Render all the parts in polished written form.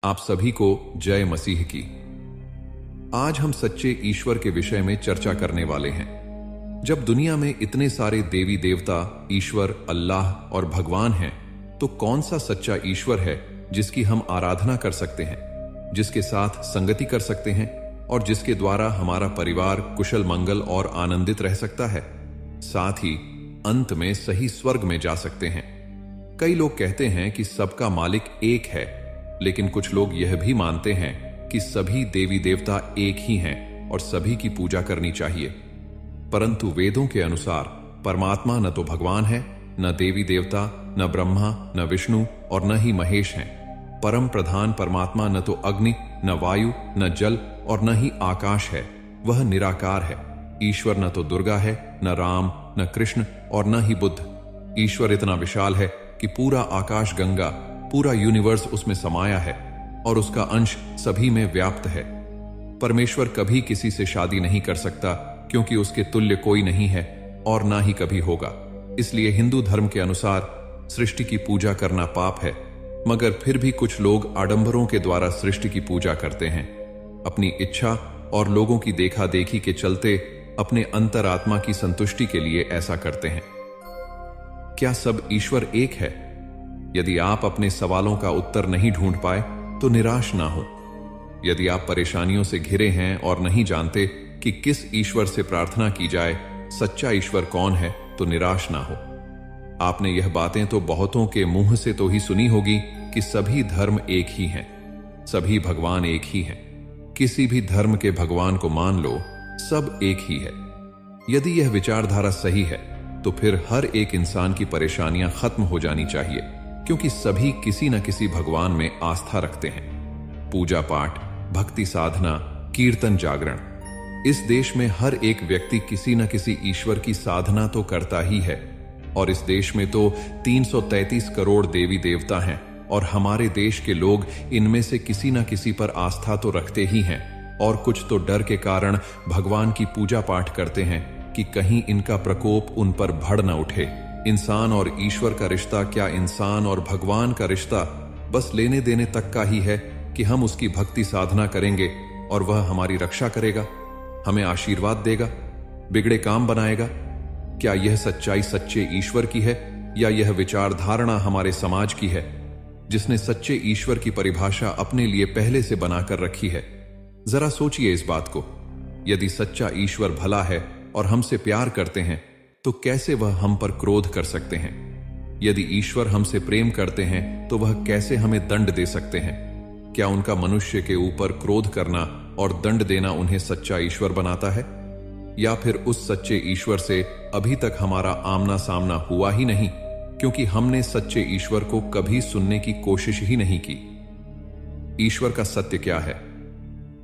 आप सभी को जय मसीह की। आज हम सच्चे ईश्वर के विषय में चर्चा करने वाले हैं। जब दुनिया में इतने सारे देवी देवता, ईश्वर, अल्लाह और भगवान हैं, तो कौन सा सच्चा ईश्वर है जिसकी हम आराधना कर सकते हैं, जिसके साथ संगति कर सकते हैं और जिसके द्वारा हमारा परिवार कुशल मंगल और आनंदित रह सकता है, साथ ही अंत में सही स्वर्ग में जा सकते हैं। कई लोग कहते हैं कि सबका मालिक एक है, लेकिन कुछ लोग यह भी मानते हैं कि सभी देवी देवता एक ही हैं और सभी की पूजा करनी चाहिए। परंतु वेदों के अनुसार परमात्मा न तो भगवान है, न देवी देवता, न ब्रह्मा, न विष्णु और न ही महेश हैं। परम प्रधान परमात्मा न तो अग्नि, न वायु, न जल और न ही आकाश है, वह निराकार है। ईश्वर न तो दुर्गा है, न राम, न कृष्ण और न ही बुद्ध। ईश्वर इतना विशाल है कि पूरा आकाश गंगा, पूरा यूनिवर्स उसमें समाया है और उसका अंश सभी में व्याप्त है। परमेश्वर कभी किसी से शादी नहीं कर सकता, क्योंकि उसके तुल्य कोई नहीं है और ना ही कभी होगा। इसलिए हिंदू धर्म के अनुसार सृष्टि की पूजा करना पाप है, मगर फिर भी कुछ लोग आडंबरों के द्वारा सृष्टि की पूजा करते हैं। अपनी इच्छा और लोगों की देखा देखी के चलते अपने अंतरात्मा की संतुष्टि के लिए ऐसा करते हैं। क्या सब ईश्वर एक है? यदि आप अपने सवालों का उत्तर नहीं ढूंढ पाए तो निराश ना हो। यदि आप परेशानियों से घिरे हैं और नहीं जानते कि किस ईश्वर से प्रार्थना की जाए, सच्चा ईश्वर कौन है, तो निराश ना हो। आपने यह बातें तो बहुतों के मुंह से तो ही सुनी होगी कि सभी धर्म एक ही हैं, सभी भगवान एक ही हैं। किसी भी धर्म के भगवान को मान लो, सब एक ही है। यदि यह विचारधारा सही है तो फिर हर एक इंसान की परेशानियां खत्म हो जानी चाहिए, क्योंकि सभी किसी न किसी भगवान में आस्था रखते हैं। पूजा पाठ, भक्ति साधना, कीर्तन, जागरण, इस देश में हर एक व्यक्ति किसी न किसी ईश्वर की साधना तो करता ही है। और इस देश में तो 333 करोड़ देवी देवता हैं और हमारे देश के लोग इनमें से किसी न किसी पर आस्था तो रखते ही हैं, और कुछ तो डर के कारण भगवान की पूजा पाठ करते हैं कि कहीं इनका प्रकोप उन पर बढ़ न उठे। इंसान और ईश्वर का रिश्ता, क्या इंसान और भगवान का रिश्ता बस लेने देने तक का ही है कि हम उसकी भक्ति साधना करेंगे और वह हमारी रक्षा करेगा, हमें आशीर्वाद देगा, बिगड़े काम बनाएगा? क्या यह सच्चाई सच्चे ईश्वर की है, या यह विचारधारणा हमारे समाज की है, जिसने सच्चे ईश्वर की परिभाषा अपने लिए पहले से बनाकर रखी है? जरा सोचिए इस बात को। यदि सच्चा ईश्वर भला है और हमसे प्यार करते हैं, तो कैसे वह हम पर क्रोध कर सकते हैं? यदि ईश्वर हमसे प्रेम करते हैं, तो वह कैसे हमें दंड दे सकते हैं? क्या उनका मनुष्य के ऊपर क्रोध करना और दंड देना उन्हें सच्चा ईश्वर बनाता है? या फिर उस सच्चे ईश्वर से अभी तक हमारा आमना सामना हुआ ही नहीं, क्योंकि हमने सच्चे ईश्वर को कभी सुनने की कोशिश ही नहीं की? ईश्वर का सत्य क्या है?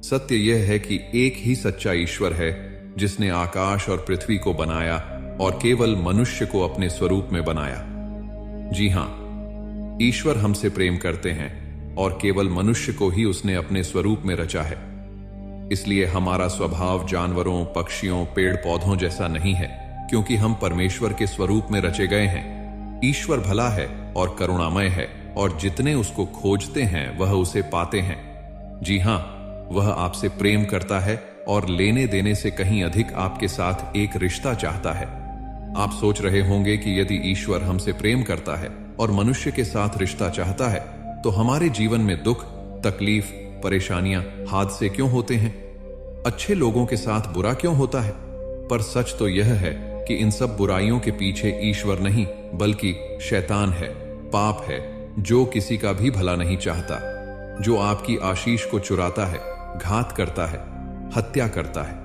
सत्य यह है कि एक ही सच्चा ईश्वर है, जिसने आकाश और पृथ्वी को बनाया और केवल मनुष्य को अपने स्वरूप में बनाया। जी हां, ईश्वर हमसे प्रेम करते हैं और केवल मनुष्य को ही उसने अपने स्वरूप में रचा है। इसलिए हमारा स्वभाव जानवरों, पक्षियों, पेड़ पौधों जैसा नहीं है, क्योंकि हम परमेश्वर के स्वरूप में रचे गए हैं। ईश्वर भला है और करुणामय है, और जितने उसको खोजते हैं वह उसे पाते हैं। जी हां, वह आपसे प्रेम करता है और लेने देने से कहीं अधिक आपके साथ एक रिश्ता चाहता है। आप सोच रहे होंगे कि यदि ईश्वर हमसे प्रेम करता है और मनुष्य के साथ रिश्ता चाहता है, तो हमारे जीवन में दुख, तकलीफ, परेशानियां, हादसे क्यों होते हैं? अच्छे लोगों के साथ बुरा क्यों होता है? पर सच तो यह है कि इन सब बुराइयों के पीछे ईश्वर नहीं, बल्कि शैतान है, पाप है, जो किसी का भी भला नहीं चाहता, जो आपकी आशीष को चुराता है, घात करता है, हत्या करता है।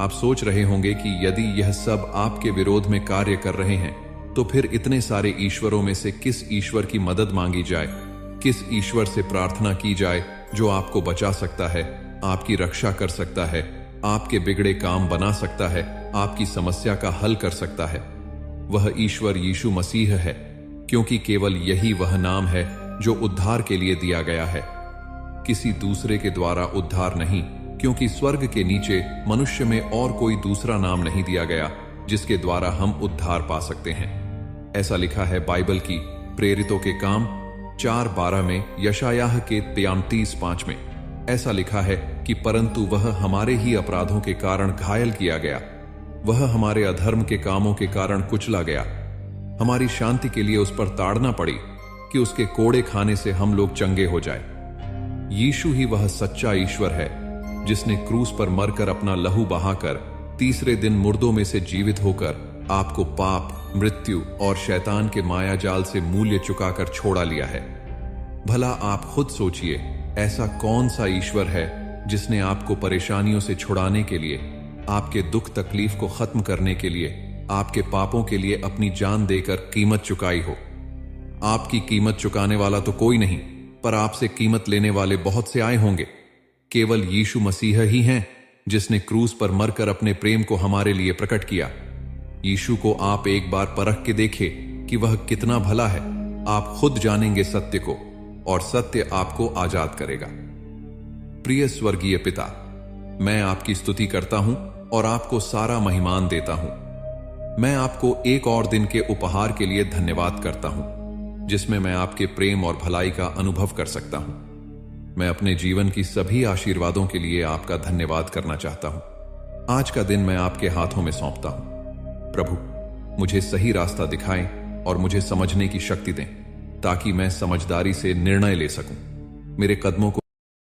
आप सोच रहे होंगे कि यदि यह सब आपके विरोध में कार्य कर रहे हैं, तो फिर इतने सारे ईश्वरों में से किस ईश्वर की मदद मांगी जाए, किस ईश्वर से प्रार्थना की जाए जो आपको बचा सकता है, आपकी रक्षा कर सकता है, आपके बिगड़े काम बना सकता है, आपकी समस्या का हल कर सकता है? वह ईश्वर यीशु मसीह है, क्योंकि केवल यही वह नाम है जो उद्धार के लिए दिया गया है, किसी दूसरे के द्वारा उद्धार नहीं, क्योंकि स्वर्ग के नीचे मनुष्य में और कोई दूसरा नाम नहीं दिया गया जिसके द्वारा हम उद्धार पा सकते हैं। ऐसा लिखा है बाइबल की प्रेरितों के काम 4:12 में, यशायाह के 33:5 में ऐसा लिखा है कि परंतु वह हमारे ही अपराधों के कारण घायल किया गया, वह हमारे अधर्म के कामों के कारण कुचला गया, हमारी शांति के लिए उस पर ताड़ना पड़ी कि उसके कोड़े खाने से हम लोग चंगे हो जाए। यीशु ही वह सच्चा ईश्वर है जिसने क्रूस पर मरकर अपना लहू बहाकर तीसरे दिन मुर्दों में से जीवित होकर आपको पाप, मृत्यु और शैतान के माया जाल से मूल्य चुकाकर छोड़ा लिया है। भला आप खुद सोचिए, ऐसा कौन सा ईश्वर है जिसने आपको परेशानियों से छुड़ाने के लिए, आपके दुख तकलीफ को खत्म करने के लिए, आपके पापों के लिए अपनी जान देकर कीमत चुकाई हो। आपकी कीमत चुकाने वाला तो कोई नहीं, पर आपसे कीमत लेने वाले बहुत से आए होंगे। केवल यीशु मसीह ही हैं जिसने क्रूस पर मरकर अपने प्रेम को हमारे लिए प्रकट किया। यीशु को आप एक बार परख के देखिए कि वह कितना भला है। आप खुद जानेंगे सत्य को, और सत्य आपको आजाद करेगा। प्रिय स्वर्गीय पिता, मैं आपकी स्तुति करता हूं और आपको सारा महिमान देता हूं। मैं आपको एक और दिन के उपहार के लिए धन्यवाद करता हूं, जिसमें मैं आपके प्रेम और भलाई का अनुभव कर सकता हूं। मैं अपने जीवन की सभी आशीर्वादों के लिए आपका धन्यवाद करना चाहता हूं। आज का दिन मैं आपके हाथों में सौंपता हूं। प्रभु, मुझे सही रास्ता दिखाएं और मुझे समझने की शक्ति दें, ताकि मैं समझदारी से निर्णय ले सकूं। मेरे कदमों